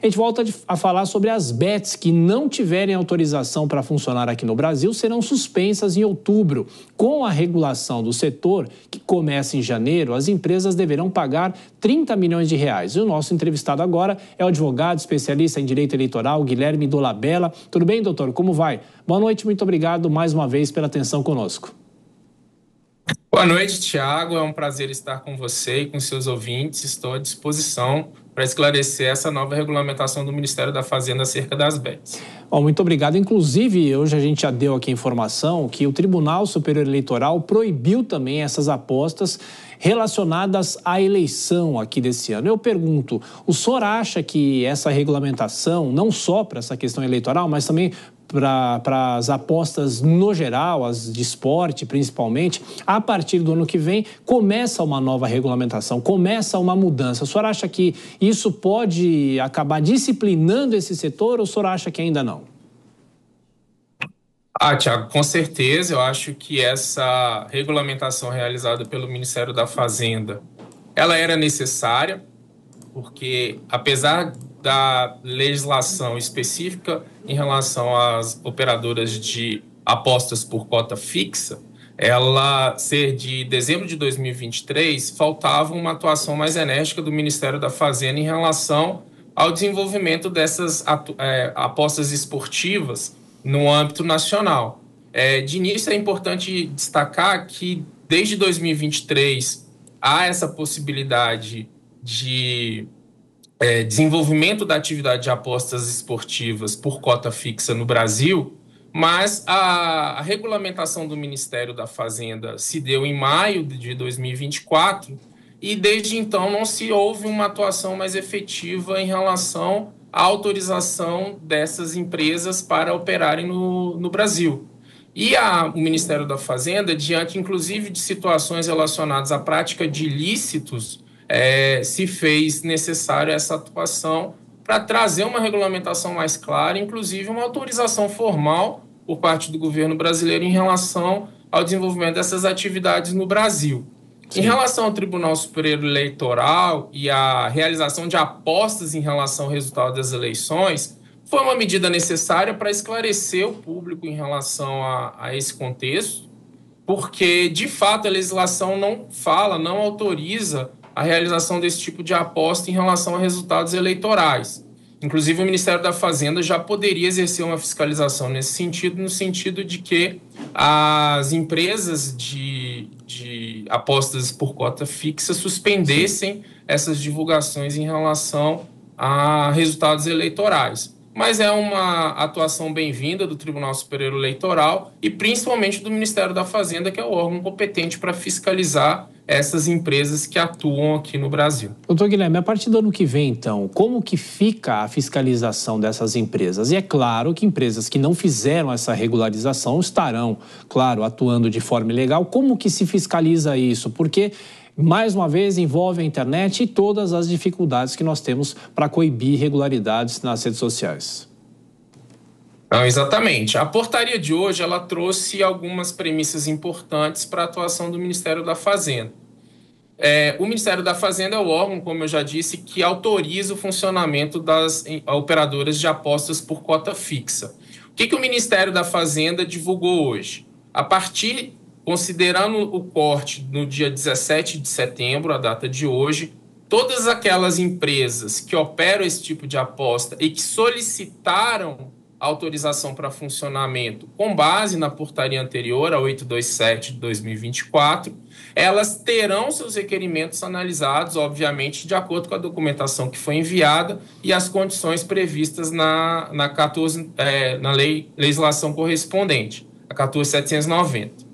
A gente volta a falar sobre as bets que não tiverem autorização para funcionar aqui no Brasil serão suspensas em outubro. Com a regulação do setor, que começa em janeiro, as empresas deverão pagar 30 milhões de reais. E o nosso entrevistado agora é o advogado especialista em direito eleitoral, Guilherme Dolabella. Tudo bem, doutor? Como vai? Boa noite, muito obrigado mais uma vez pela atenção conosco. Boa noite, Thiago. É um prazer estar com você e com seus ouvintes. Estou à disposição para esclarecer essa nova regulamentação do Ministério da Fazenda acerca das bets. Muito obrigado. Inclusive, hoje a gente já deu aqui a informação que o Tribunal Superior Eleitoral proibiu também essas apostas relacionadas à eleição aqui desse ano. Eu pergunto, o senhor acha que essa regulamentação, não só para essa questão eleitoral, mas também para as apostas no geral, as de esporte principalmente, a partir do ano que vem, começa uma nova regulamentação, começa uma mudança. O senhor acha que isso pode acabar disciplinando esse setor ou o senhor acha que ainda não? Thiago, com certeza. Eu acho que essa regulamentação realizada pelo Ministério da Fazenda, ela era necessária, porque apesar da legislação específica em relação às operadoras de apostas por cota fixa, ela ser de dezembro de 2023, faltava uma atuação mais enérgica do Ministério da Fazenda em relação ao desenvolvimento dessas apostas esportivas no âmbito nacional. De início, é importante destacar que desde 2023 há essa possibilidade de desenvolvimento da atividade de apostas esportivas por cota fixa no Brasil, mas a regulamentação do Ministério da Fazenda se deu em maio de 2024 e desde então não se houve uma atuação mais efetiva em relação à autorização dessas empresas para operarem no Brasil. E o Ministério da Fazenda, diante inclusive de situações relacionadas à prática de ilícitos, se fez necessária essa atuação para trazer uma regulamentação mais clara, inclusive uma autorização formal por parte do governo brasileiro em relação ao desenvolvimento dessas atividades no Brasil. Sim. Em relação ao Tribunal Superior Eleitoral e a realização de apostas em relação ao resultado das eleições, foi uma medida necessária para esclarecer o público em relação a esse contexto, porque, de fato, a legislação não autoriza a realização desse tipo de aposta em relação a resultados eleitorais. Inclusive, o Ministério da Fazenda já poderia exercer uma fiscalização nesse sentido, no sentido de que as empresas de apostas por cota fixa suspendessem essas divulgações em relação a resultados eleitorais. Mas é uma atuação bem-vinda do Tribunal Superior Eleitoral e principalmente do Ministério da Fazenda, que é o órgão competente para fiscalizar essas empresas que atuam aqui no Brasil. Doutor Guilherme, a partir do ano que vem, então, como que fica a fiscalização dessas empresas? E é claro que empresas que não fizeram essa regularização estarão, claro, atuando de forma ilegal. Como que se fiscaliza isso? Porque, mais uma vez, envolve a internet e todas as dificuldades que nós temos para coibir irregularidades nas redes sociais. Não, exatamente. A portaria de hoje ela trouxe algumas premissas importantes para a atuação do Ministério da Fazenda. O Ministério da Fazenda é o órgão, como eu já disse, que autoriza o funcionamento das operadoras de apostas por cota fixa. O que o Ministério da Fazenda divulgou hoje? Considerando o corte no dia 17 de setembro, a data de hoje, todas aquelas empresas que operam esse tipo de aposta e que solicitaram autorização para funcionamento com base na portaria anterior, a 827 de 2024, elas terão seus requerimentos analisados, obviamente, de acordo com a documentação que foi enviada e as condições previstas na legislação correspondente, a 14.790.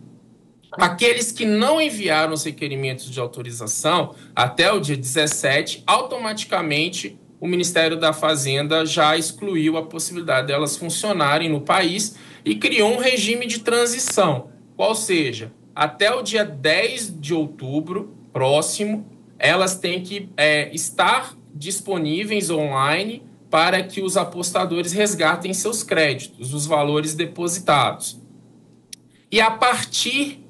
Aqueles que não enviaram os requerimentos de autorização até o dia 17, automaticamente o Ministério da Fazenda já excluiu a possibilidade delas funcionarem no país e criou um regime de transição, qual seja, até o dia 10 de outubro próximo, elas têm que estar disponíveis online para que os apostadores resgatem seus créditos, os valores depositados. E a partir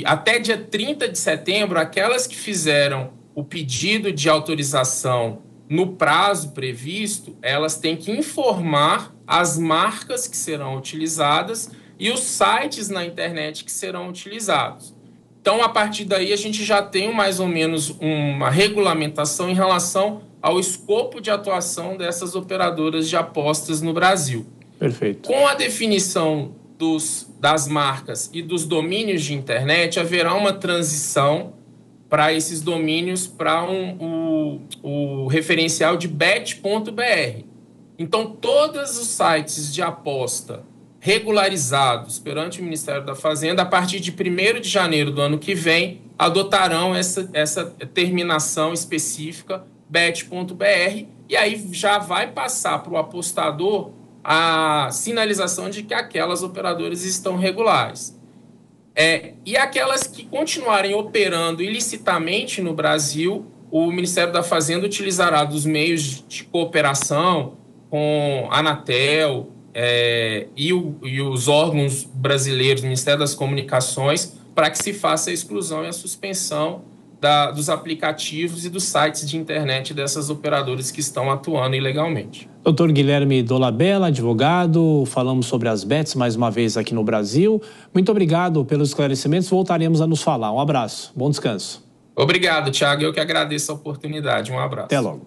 até dia 30 de setembro, aquelas que fizeram o pedido de autorização no prazo previsto, elas têm que informar as marcas que serão utilizadas e os sites na internet que serão utilizados. Então, a partir daí, a gente já tem mais ou menos uma regulamentação em relação ao escopo de atuação dessas operadoras de apostas no Brasil. Perfeito. Com a definição das marcas e dos domínios de internet, haverá uma transição para esses domínios para o referencial de bet.br. Então, todos os sites de aposta regularizados perante o Ministério da Fazenda, a partir de 1º de janeiro do ano que vem, adotarão essa terminação específica bet.br, e aí já vai passar para o apostador a sinalização de que aquelas operadoras estão regulares. E aquelas que continuarem operando ilicitamente no Brasil, o Ministério da Fazenda utilizará dos meios de cooperação com a Anatel e os órgãos brasileiros, Ministério das Comunicações, para que se faça a exclusão e a suspensão dos aplicativos e dos sites de internet dessas operadoras que estão atuando ilegalmente. Dr. Guilherme Dolabella, advogado, falamos sobre as bets mais uma vez aqui no Brasil. Muito obrigado pelos esclarecimentos, voltaremos a nos falar. Um abraço, bom descanso. Obrigado, Thiago, eu que agradeço a oportunidade. Um abraço. Até logo.